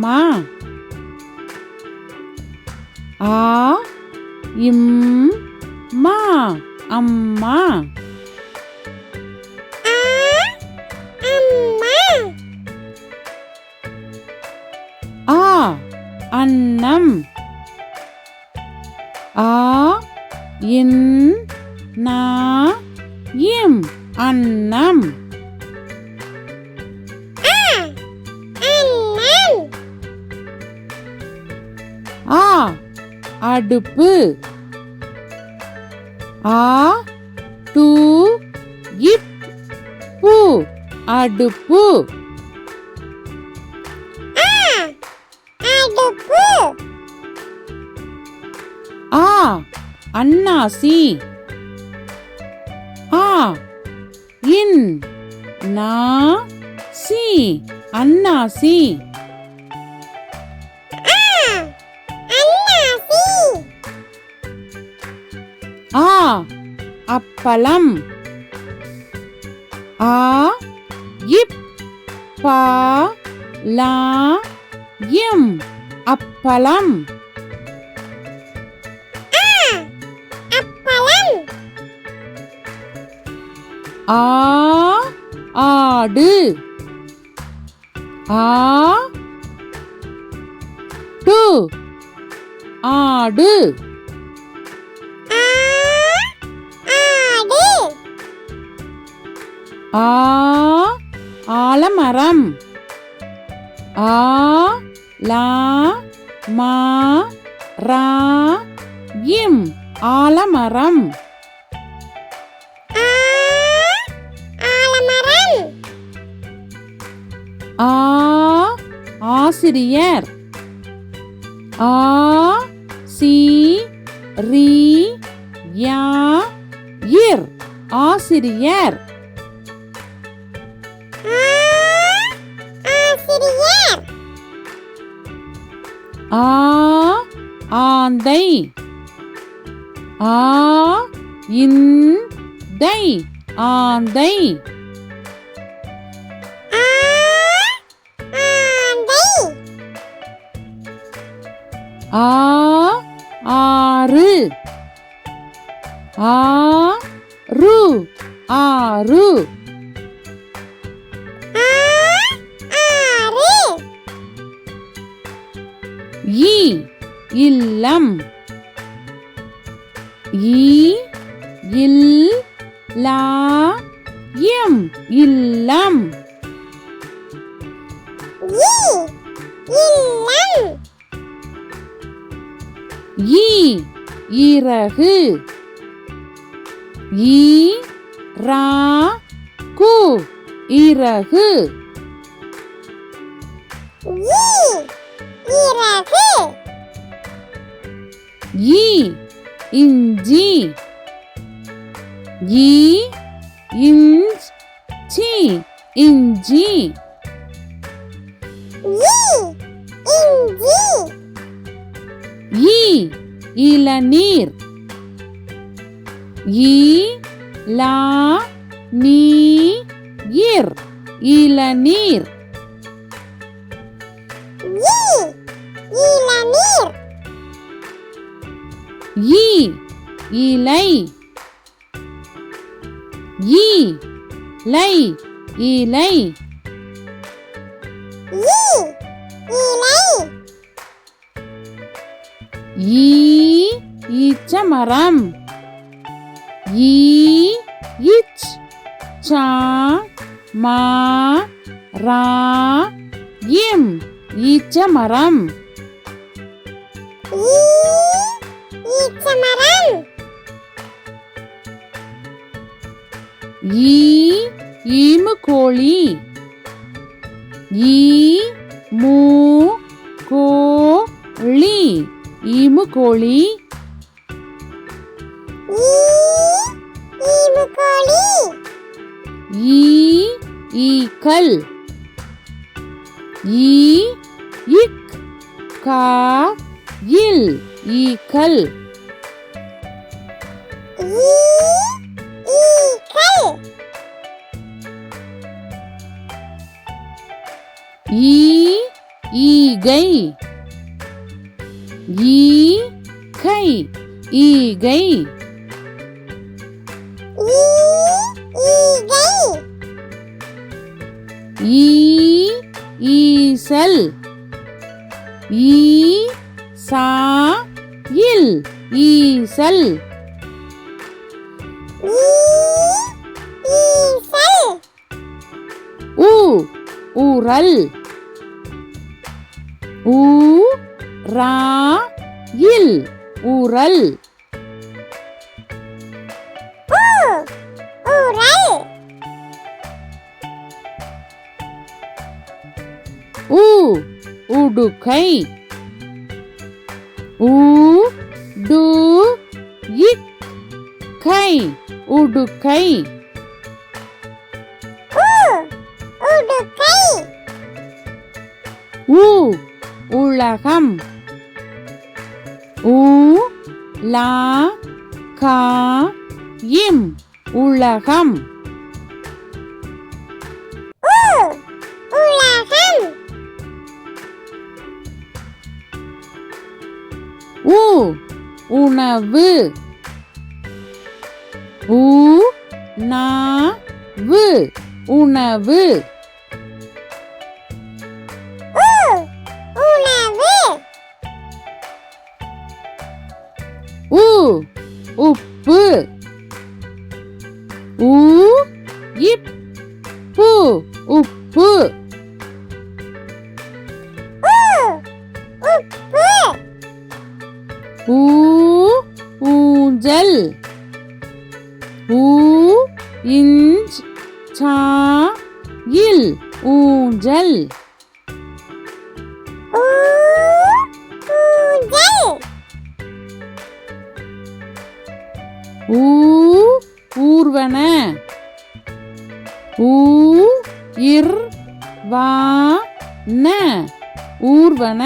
அம்மா. ஆ இம் மா அம்மா. ஆ அன்னம். ஆ இன் நா இம் அன்னம். ஆ அடுப்பு. ஆ டு இப் பு அடுப்பு. ஆ அன்னாசி. ஆ இன் நா சி அன்னாசி. ஆ அப்பளம். ஆ இப் பா லா இம் அப்பளம். ஆ ஆடு. ஆ டு ஆடு. ஆ ஆலமரம். ஆ லா மா ரா இம் ஆலமரம். ஆ ஆசிரியர். ஆ சி ரி யா இர் ஆசிரியர். ஆ ஆந்தை. ஆ இன் தை ஆந்தை. ஆ ஆறு. ஆ ரு ஆறு. ஈ இல்லம். ஈ இல் லா இம் இல்லம். ஈ இறகு. ஈ ரா கு இறகு. ஈ இஞ்சி. ஈ இஞ்ச் சி இஞ்சி. ஈ இளநீர். ஈ லா நீ இர் இளநீர். ஈ இலை. ஈ லை இலை. ஈ ஈச்சமரம். ஈ இச் சா மா ரா இம் ஈச்சமரம். ஈ ஈமுக்கோழி. ஈ மூ கோ ளி ஈமுக்கோழி. ஈ ஈக்கள். ஈ இக் கா இல் ஈக்கள். ஈ ஈகை. ஈகை ஈகை ஈசல் ஈசாயில் ஈசல் ஊரல் ஊராயில் ஊரல் உடுக்கை உடுக்கை உடுக்கை உலகம் உலகம் உலகம் உணவு உணவு உணவு உப்பு இப்பு உப்பு ஊஞ்சல் இல் ஊஞ்சல் ஊர்வன ஊர்வன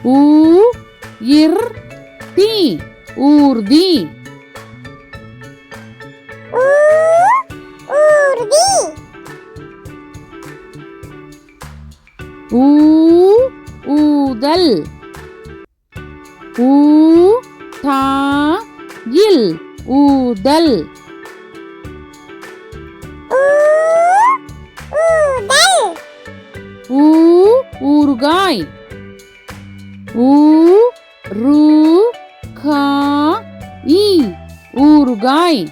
ஊர்தி ஊர்தி ஊதல் ஊதல் ஊறுகாய் ஊறுகாய்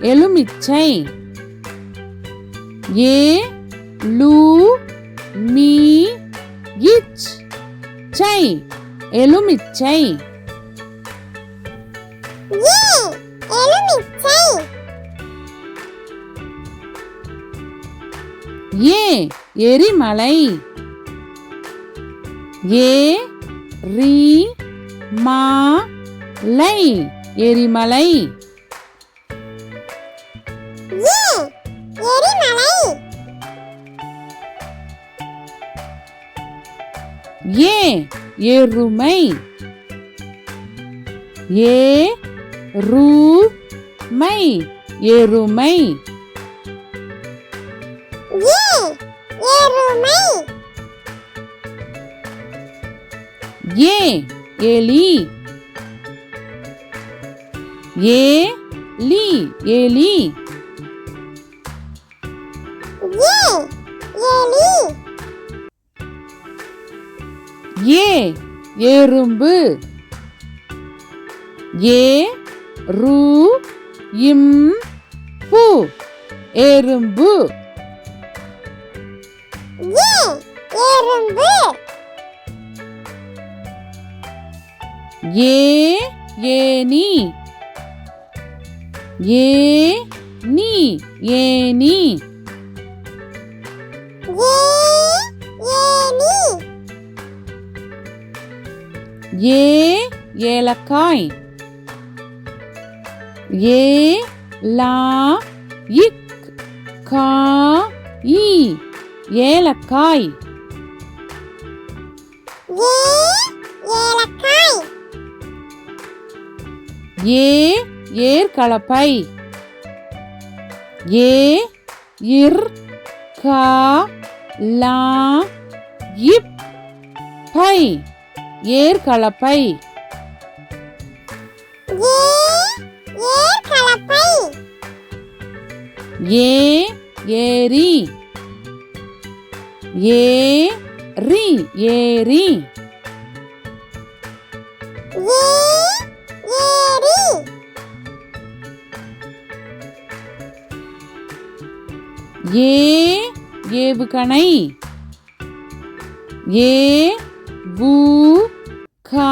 எலுமிச்சை எலுமிச்சை எரிமலை எரிமலை எருமை எருமை எலி எலி எறும்பு எறும்பு ஏனி ஏனி ஏலக்காய் ஈ ஏலக்காய். ஏ ஏலக்காய். ஏ ஏர்கலப்பை. ஏ இர் கா லா இப் பை ஏர்கலப்பை. ஏ ஏர்கலப்பை. ஏ ஏரி. ஏ ரி ஏரி. ஏ ஏரி. ஏ ஏவுகணை. ஏ வு கா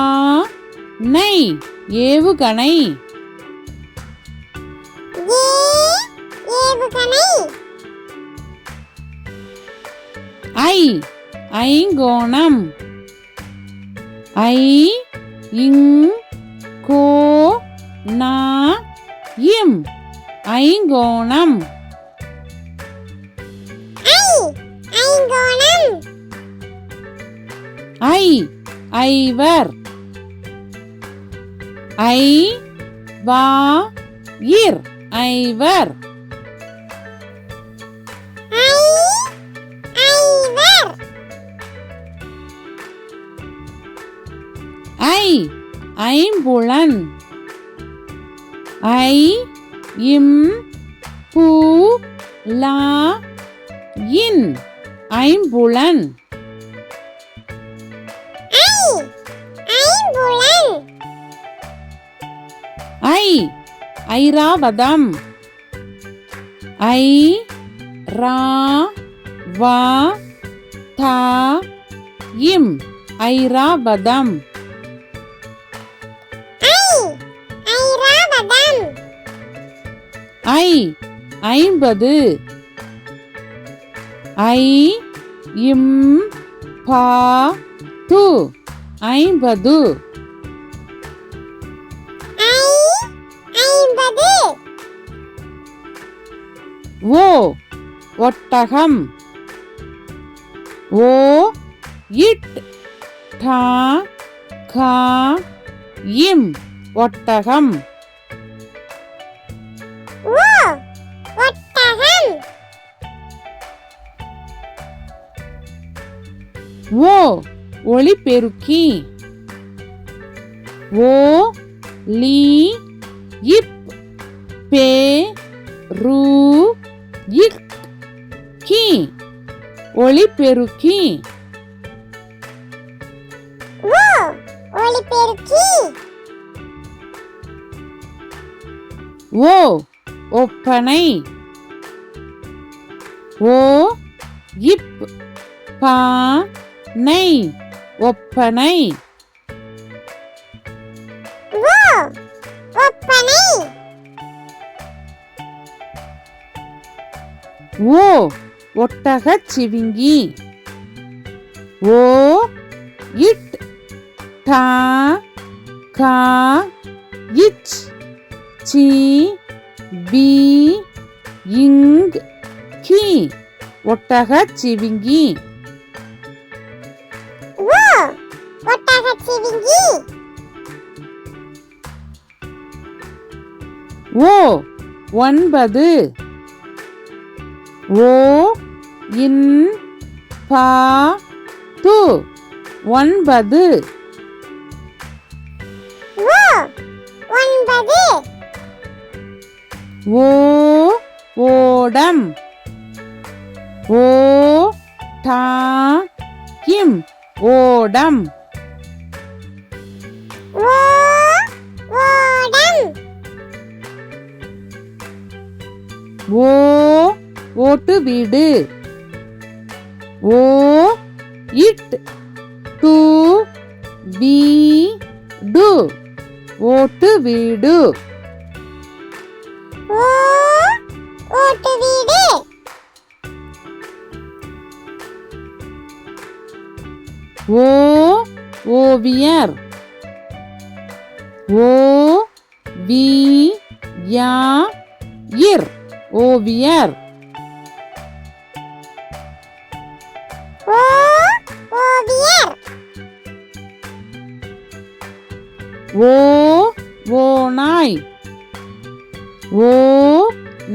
நை ஏவுகணை. ஏ ஏவுகணை. ஐ ஐங்கோணம். ஐ இங் கோ நா இம் ஐங்கோணம். ஐ ஐங்கோணம். ஐ ஐவர். ஐ வா இர் ஐவர். ஐ ஐவர். ஐ ஐம்புலன். ஐ இம் பு லா இன் ஐம்புலன். ஐ ஐம்புலன். ஐ ஐராவதம். ஐ ரா வா தா இம் ஐராவதம். ஐ ஐராவதம். ஐ ஐம்பது. ஐ இம் பா து ஐம்பது. ஐ ஐம்பது. ஓ ஒட்டகம். ஓ இட் டா கா இம் ஒட்டகம். ஓ ஒட்டகம். ஓ ஒளிபெருக்கி. ஓ லீ இப் பே ரு இக் கி ஒளிபெருக்கி. ஓ ஒளிபெருக்கி. ஓ ஒப்பனை. ஓ இப் பா நை ஒப்பனை. ஓ ஒப்பனை. ஓ ஒட்டகச் சிவிங்கி. ஓ இட் டா கா இச் சி பி இங் கி ஒட்டகச் சிவிங்கி. ஓ ஒட்டகச் சிவிங்கி. ஓ ஒன்பது. ஓ இன் பா து ஒன்பது. ஓ ஒன்பது. ஓ ஓடம். ஓ டா கிம் ஓடம். ஓ ஓடம். ஓ ஓட்டு வீடு. ஓ இட் டு பி டு ஓட்டு வீடு. ஓ ஓட்டு வீடு. ஓ ஓவியர். ஓ வி யா இர் ஓவியர். ஓ ஓநாய் ஓ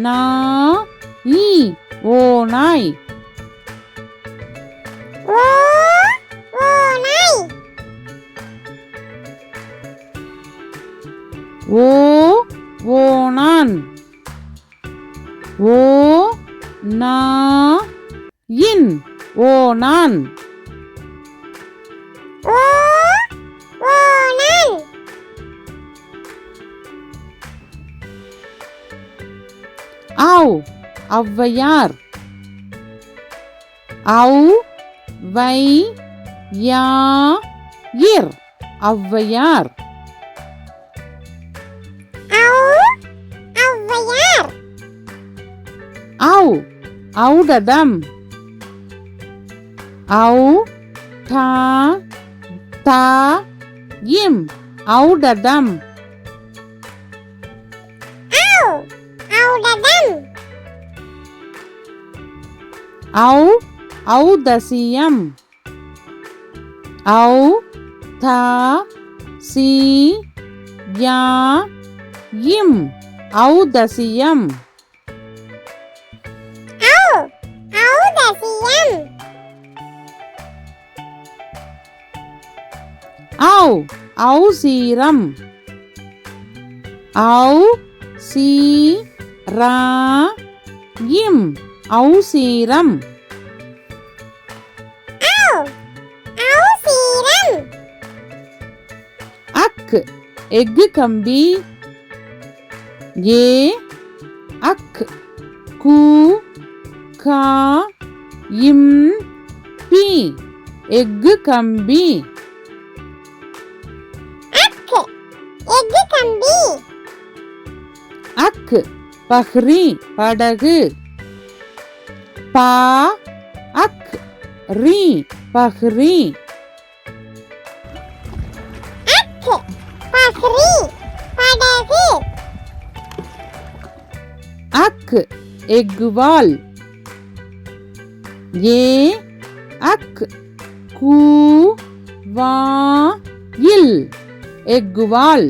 நா இ ஓநாய் ஓ ஓநாய் ஓ ஓணான் ஓ நா இன் ஓணான் ஓ ஓணான் ஔ ஔவையார் ஔ வை யா இர் ஔவையார் ஔ ஔவையார் ஔ ஔடதம் ஔ டா தா இம் ஔடதம் ஔ ஔடதம் ஔ ஔதசியம் ஔ தா சி யா இம் ஔதசியம் ஔ ஔதசியம் ஔ ஔசீரம் ஔ சி ரா இம் ஔசீரம் ஔ ஔசீரம் அக் எஃகு கம்பி ஏ அக் கு கா இம் பி எஃகு கம்பி அக்கு எஃகு கம்பி அக் பஹ்ரி படகு பா அக் ரி பஹ்ரி அக்கு பஹ்ரி படகு அக் எஃகுவால் ஏ அக் கூ வா இல் எஃகுவால்